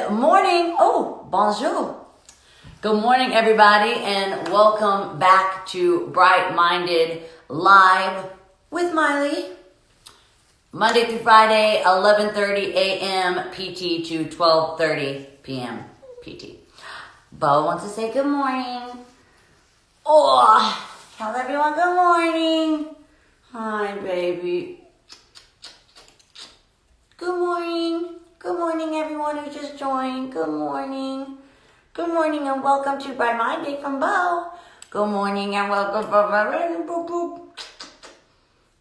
Good morning. Oh, bonjour. Good morning, everybody, and welcome back to Bright Minded Live with Miley. Monday through Friday, 11:30 a.m. PT to 12:30 p.m. PT. Bo wants to say good morning. Oh, tell everyone good morning. Hi, baby. Good morning. Good morning, everyone who just joined. Good morning. Good morning and welcome to Bright Minded from Bo. Good morning and welcome from boop boop.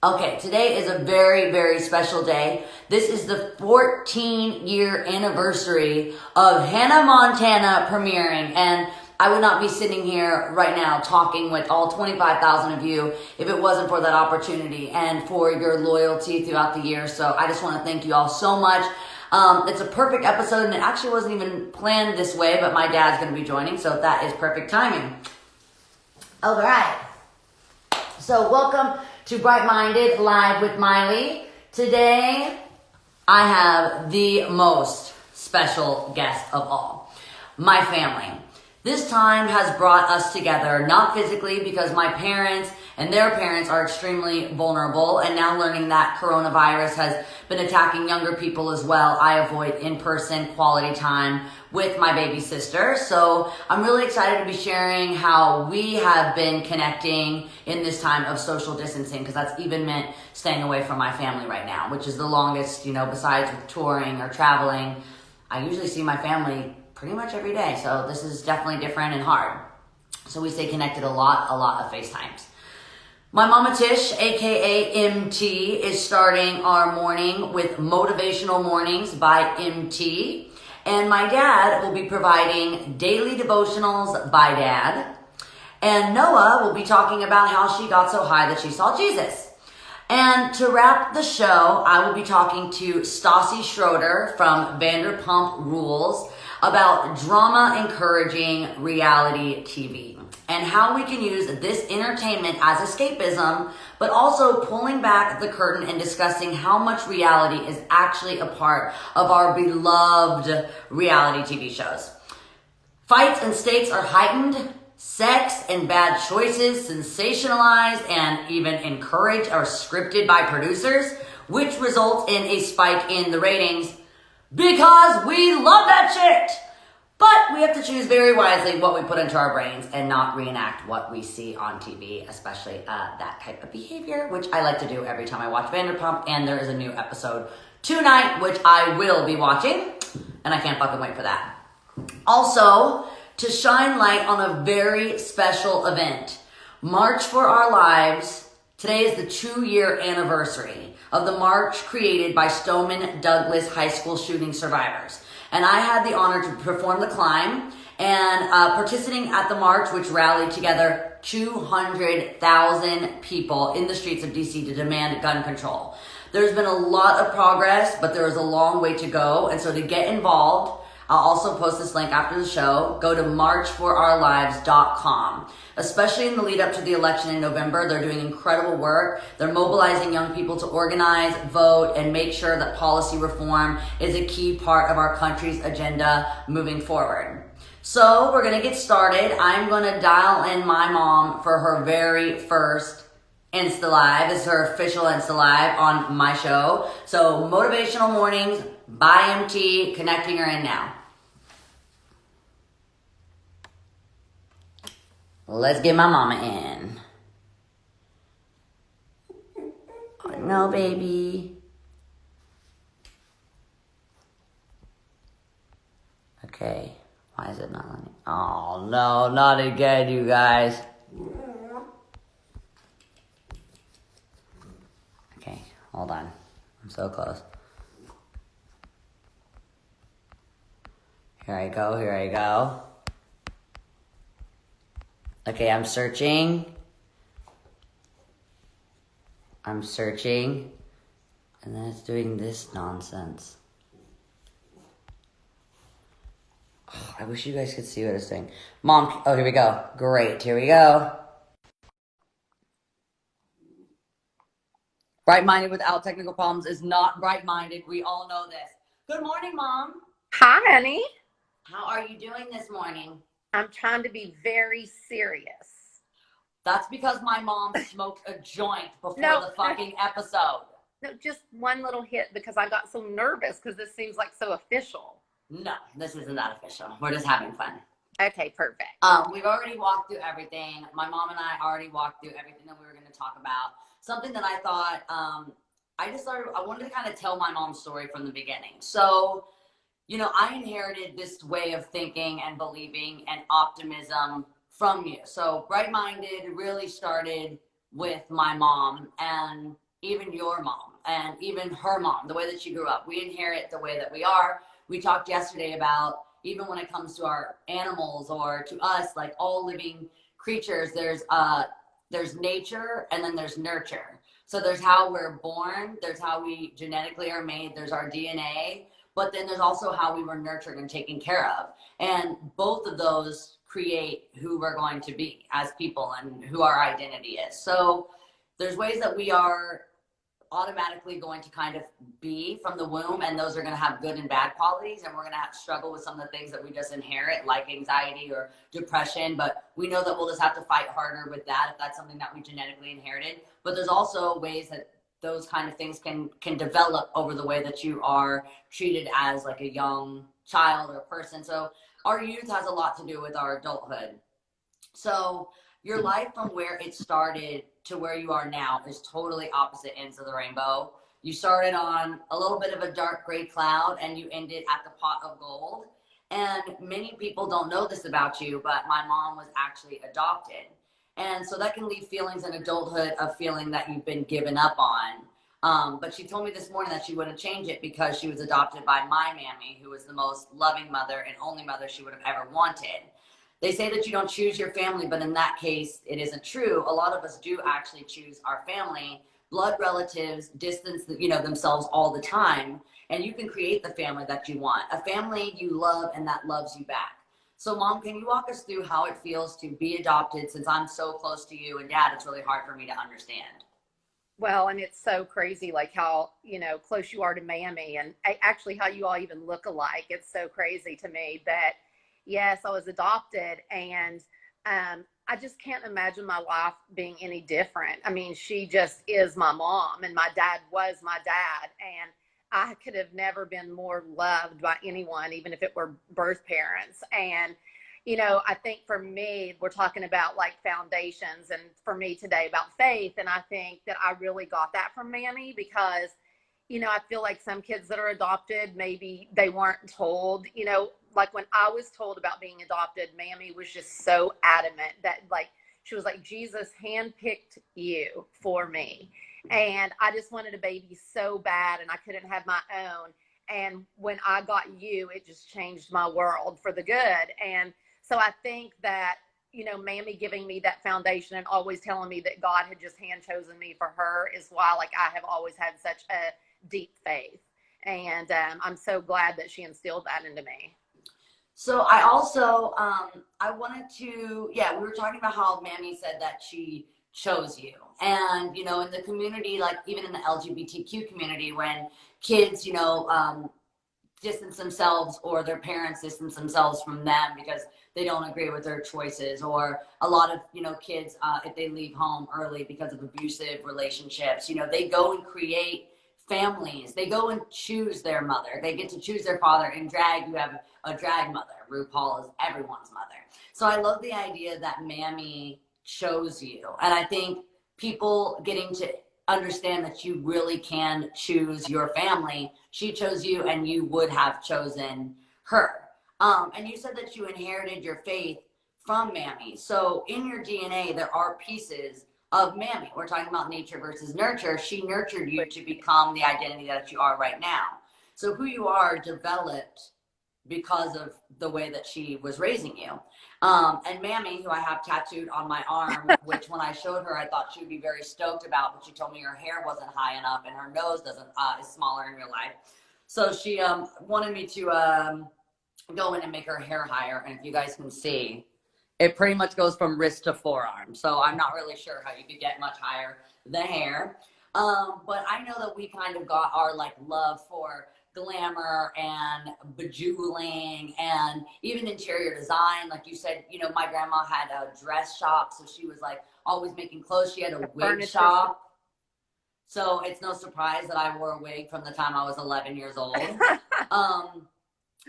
Okay, today is a very, very special day. This is the 14-year anniversary of Hannah Montana premiering, and I would not be sitting here right now talking with all 25,000 of you if it wasn't for that opportunity and for your loyalty throughout the year. So I just want to thank you all so much. It's a perfect episode, and it actually wasn't even planned this way, but my dad's going to be joining, so that is perfect timing. All right. So welcome to Bright Minded Live with Miley. Today, I have the most special guest of all, my family. This time has brought us together, not physically, because my parents and their parents are extremely vulnerable, and now learning that coronavirus has been attacking younger people as well, I avoid in-person quality time with my baby sister. So I'm really excited to be sharing how we have been connecting in this time of social distancing, because that's even meant staying away from my family right now, which is the longest, besides with touring or traveling. I usually see my family pretty much every day, so this is definitely different and hard. So we stay connected a lot of FaceTimes. My mama Tish, aka MT, is starting our morning with Motivational Mornings by MT. And my dad will be providing Daily Devotionals by Dad. And Noah will be talking about how she got so high that she saw Jesus. And to wrap the show, I will be talking to Stassi Schroeder from Vanderpump Rules about drama-encouraging reality TV and how we can use this entertainment as escapism, but also pulling back the curtain and discussing how much reality is actually a part of our beloved reality TV shows. Fights and stakes are heightened, sex and bad choices sensationalized and even encouraged or scripted by producers, which results in a spike in the ratings because we love that shit. But we have to choose very wisely what we put into our brains and not reenact what we see on TV, especially that type of behavior, which I like to do every time I watch Vanderpump. And there is a new episode tonight, which I will be watching, and I can't fucking wait for that. Also, to shine light on a very special event, March for Our Lives. Today is the 2-year anniversary of the march created by Stoneman Douglas High School shooting survivors. And I had the honor to perform the climb and participating at the march, which rallied together 200,000 people in the streets of DC to demand gun control. There's been a lot of progress, but there is a long way to go. And so to get involved, I'll also post this link after the show. Go to marchforourlives.com. Especially in the lead up to the election in November, they're doing incredible work. They're mobilizing young people to organize, vote, and make sure that policy reform is a key part of our country's agenda moving forward. So we're going to get started. I'm going to dial in my mom for her very first Insta Live. This is her official Insta Live on my show. So Motivational Mornings by MT, connecting her in now. Let's get my mama in. Oh, no, baby. Okay. Why is it not letting me? Oh, no, not again, you guys. Okay, hold on. I'm so close. Here I go. Okay, I'm searching, and then it's doing this nonsense. Oh, I wish you guys could see what it's doing. Mom, oh, here we go. Great, here we go. Bright-minded without technical problems is not bright-minded. We all know this. Good morning, Mom. Hi, honey. How are you doing this morning? I'm trying to be very serious. That's because my mom smoked a joint before No, the no, fucking episode. no, just one little hit because I got so nervous because this seems like so official. No, this isn't that official. We're just having fun. Okay, perfect. We've already walked through everything. My mom and I already walked through everything that we were going to talk about. Something that I thought, I wanted to kind of tell my mom's story from the beginning. So, I inherited this way of thinking and believing and optimism from you. So, Bright Minded really started with my mom and even your mom and even her mom, the way that she grew up. We inherit the way that we are. We talked yesterday about even when it comes to our animals or to us, like all living creatures, there's nature and then there's nurture. So there's how we're born, there's how we genetically are made, there's our DNA, but then there's also how we were nurtured and taken care of. And both of those create who we're going to be as people and who our identity is. So there's ways that we are automatically going to kind of be from the womb, and those are going to have good and bad qualities, and we're going to have to struggle with some of the things that we just inherit, like anxiety or depression. But we know that we'll just have to fight harder with that if that's something that we genetically inherited. But there's also ways that those kind of things can develop over the way that you are treated as like a young child or person. So our youth has a lot to do with our adulthood. So your life from where it started to where you are now is totally opposite ends of the rainbow. You started on a little bit of a dark gray cloud and you ended at the pot of gold. And many people don't know this about you, but my mom was actually adopted. And so that can leave feelings in adulthood of feeling that you've been given up on. But she told me this morning that she wouldn't change it because she was adopted by my mammy, who was the most loving mother and only mother she would have ever wanted. They say that you don't choose your family, but in that case, it isn't true. A lot of us do actually choose our family. Blood relatives distance, themselves all the time, and you can create the family that you want, a family you love and that loves you back. So, Mom, can you walk us through how it feels to be adopted? Since I'm so close to you and Dad, it's really hard for me to understand. Well, and it's so crazy, like how, close you are to Mammy and actually how you all even look alike. It's so crazy to me that, yes, I was adopted and I just can't imagine my life being any different. I mean, she just is my mom and my dad was my dad. And I could have never been more loved by anyone, even if it were birth parents. And I think for me, we're talking about like foundations, and for me today about faith. And I think that I really got that from Mammy because, I feel like some kids that are adopted, maybe they weren't told, like when I was told about being adopted, Mammy was just so adamant that like, she was like, Jesus handpicked you for me. And I just wanted a baby so bad and I couldn't have my own. And when I got you, it just changed my world for the good. And so I think that, Mammy giving me that foundation and always telling me that God had just hand chosen me for her is why, like, I have always had such a deep faith. And I'm so glad that she instilled that into me. So I also I wanted to, yeah, we were talking about how Mammy said that she chose you. And in the community, like even in the LGBTQ community, when kids, distance themselves or their parents distance themselves from them because they don't agree with their choices, or a lot of kids, if they leave home early because of abusive relationships, they go and create families. They go and choose their mother. They get to choose their father. In drag, you have a drag mother. RuPaul is everyone's mother. So I love the idea that Mammy chose you, and I think people getting to understand that you really can choose your family. She chose you, and you would have chosen her. And you said that you inherited your faith from Mammy. So in your DNA, there are pieces of Mammy. We're talking about nature versus nurture. She nurtured you to become the identity that you are right now. So who you are developed because of the way that she was raising you. And Mammy, who I have tattooed on my arm, which when I showed her, I thought she would be very stoked about, but she told me her hair wasn't high enough and her nose doesn't is smaller in real life. So she wanted me to go in and make her hair higher. And if you guys can see, it pretty much goes from wrist to forearm. So I'm not really sure how you could get much higher than hair. But I know that we kind of got our like love for glamour and bejeweling and even interior design. Like you said, you know, my grandma had a dress shop, so she was like always making clothes. She had a wig shop. So it's no surprise that I wore a wig from the time I was 11 years old.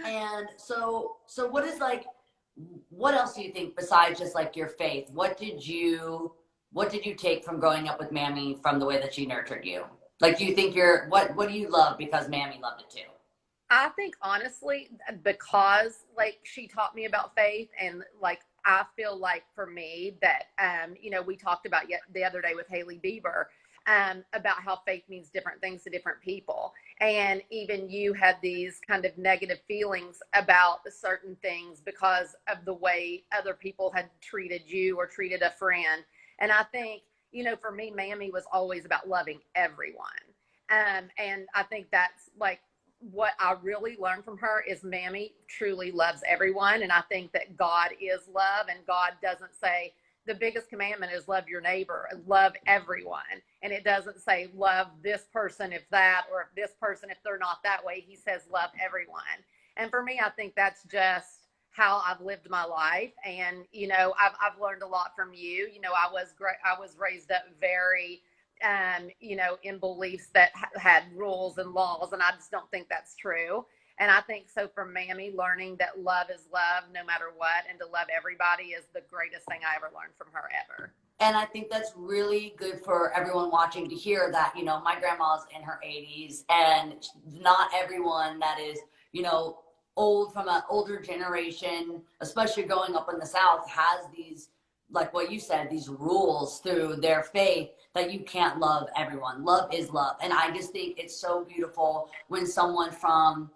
And so what is like, what else do you think besides just like your faith? What did you take from growing up with Mammy from the way that she nurtured you? Like, do you think what do you love because Mammy loved it too? I think honestly, because like she taught me about faith, and like I feel like for me that you know, we talked about the other day with Haley Bieber about how faith means different things to different people. And even you had these kind of negative feelings about certain things because of the way other people had treated you or treated a friend. And I think, you know, for me, Mammy was always about loving everyone. And I think that's like what I really learned from her is Mammy truly loves everyone. And I think that God is love, and God doesn't say the biggest commandment is love your neighbor, love everyone. And it doesn't say love this person if that, or if this person if they're not that way. He says love everyone. And for me, I think that's just how I've lived my life. And you know, I've learned a lot from you. You know, I was raised up very you know, in beliefs that had rules and laws, and I just don't think that's true. And I think so for Mammy, learning that love is love no matter what, and to love everybody is the greatest thing I ever learned from her ever. And I think that's really good for everyone watching to hear that, you know, my grandma's in her 80s, and not everyone that is, you know, old from an older generation, especially growing up in the South, has these, like what you said, these rules through their faith that you can't love everyone. Love is love. And I just think it's so beautiful when someone from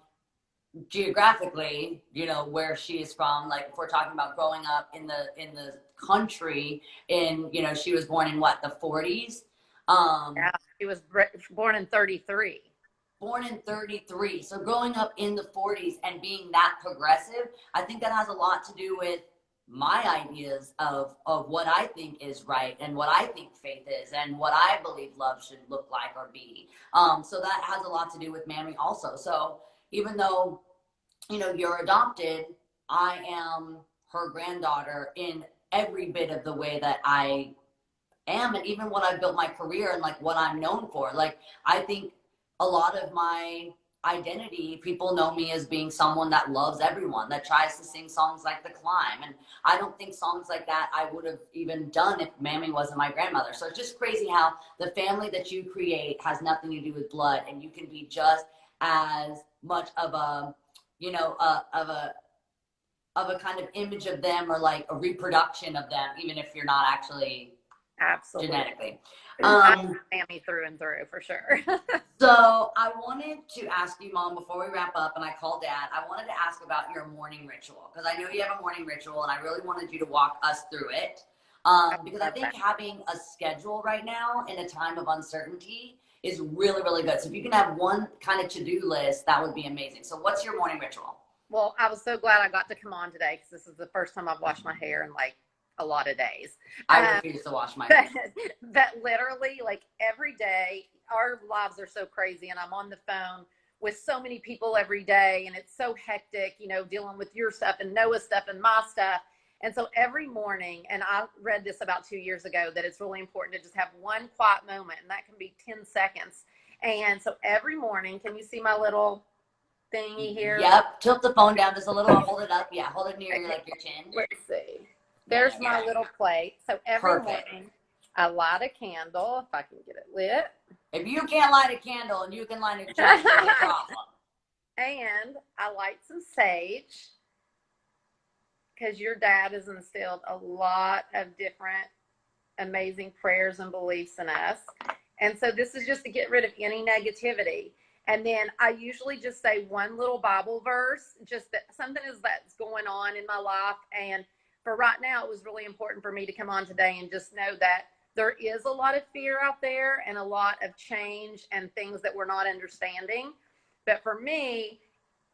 geographically, you know, where she is from, like if we're talking about growing up in the country, in, you know, she was born in what, the 40s? Yeah, she was born in 33. Born in 33. So growing up in the 40s and being that progressive, I think that has a lot to do with my ideas of what I think is right, and what I think faith is, and what I believe love should look like or be. So that has a lot to do with Mammy also. So even though, you know, you're adopted, I am her granddaughter in every bit of the way that I am, and even what I've built my career and like what I'm known for. Like, I think a lot of my identity, people know me as being someone that loves everyone, that tries to sing songs like The Climb. And I don't think songs like that I would have even done if Mammy wasn't my grandmother. So it's just crazy how the family that you create has nothing to do with blood, and you can be just as much of a, you know, of a kind of image of them, or like a reproduction of them, even if you're not actually Absolutely. genetically. Mammy through and through for sure. So I wanted to ask you, Mom, before we wrap up and I call Dad, I wanted to ask about your morning ritual, because I know you have a morning ritual, and I really wanted you to walk us through it. Because I think having a schedule right now in a time of uncertainty is really, really good. So if you can have one kind of to-do list, that would be amazing. So what's your morning ritual? Well, I was so glad I got to come on today, because this is the first time I've washed my hair in like a lot of days. I refuse to wash my hair. But literally, like every day, our lives are so crazy, and I'm on the phone with so many people every day, and it's so hectic, you know, dealing with your stuff and Noah's stuff and my stuff. And so every morning, and I read this about 2 years ago, that it's really important to just have one quiet moment, and that can be 10 seconds. And so every morning, can you see my little thingy here? Yep. Tilt the phone down just a little. Hold it up. Yeah, hold it near your, like, your chin. Let's see. There's my little plate. So every morning I light a candle, if I can get it lit. If you can't light a candle and you can light a torch, there's a problem. And I light some sage, because your dad has instilled a lot of different amazing prayers and beliefs in us. And so this is just to get rid of any negativity. And then I usually just say one little Bible verse, just that something that's going on in my life. And for right now, it was really important for me to come on today and just know that there is a lot of fear out there, and a lot of change and things that we're not understanding. But for me,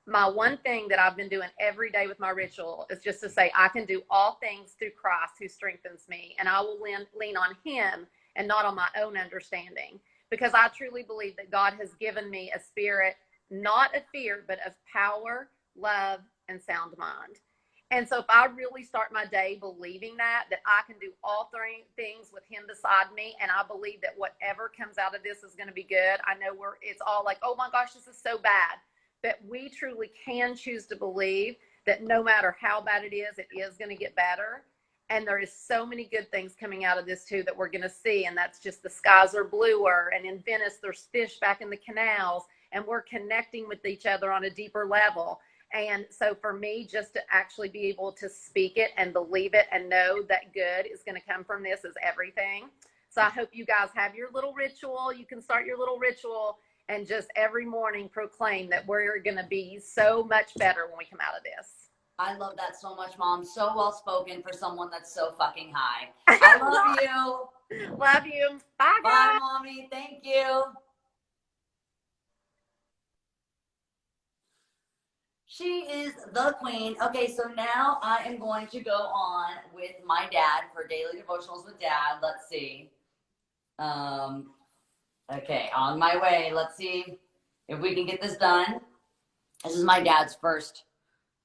my one thing that I've been doing every day with my ritual is just to say, I can do all things through Christ who strengthens me, and I will lean on him and not on my own understanding, because I truly believe that God has given me a spirit not of fear, but of power, love, and sound mind. And so if I really start my day believing that I can do all three things with him beside me, and I believe that whatever comes out of this is going to be good. I know it's all like, oh my gosh, this is so bad. But we truly can choose to believe that no matter how bad it is going to get better. And there is so many good things coming out of this too that we're going to see. And that's just the skies are bluer. And in Venice, there's fish back in the canals. And we're connecting with each other on a deeper level. And so for me, just to actually be able to speak it and believe it and know that good is going to come from this is everything. So I hope you guys have your little ritual. You can start your little ritual and just every morning proclaim that we're going to be so much better when we come out of this. I love that so much, Mom. So well spoken for someone that's so fucking high. I love you. Love you. Bye, guys. Bye, Mommy. Thank you. She is the queen. Okay, so now I am going to go on with my dad for daily devotionals with Dad. Let's see. Okay, on my way. Let's see if we can get this done. This is my dad's first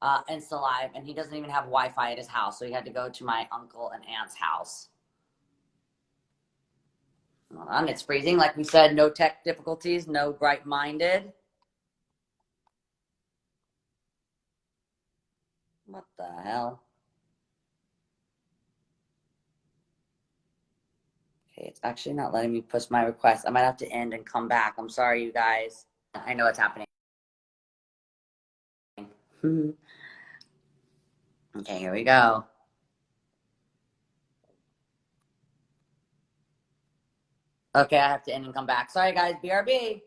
Insta Live, and he doesn't even have Wi-Fi at his house, so he had to go to my uncle and aunt's house. Hold on, it's freezing. Like we said, no tech difficulties, no bright-minded. What the hell? Okay, it's actually not letting me push my request. I might have to end and come back. I'm sorry, you guys. I know what's happening. Okay, here we go. Okay, I have to end and come back. Sorry, guys. BRB.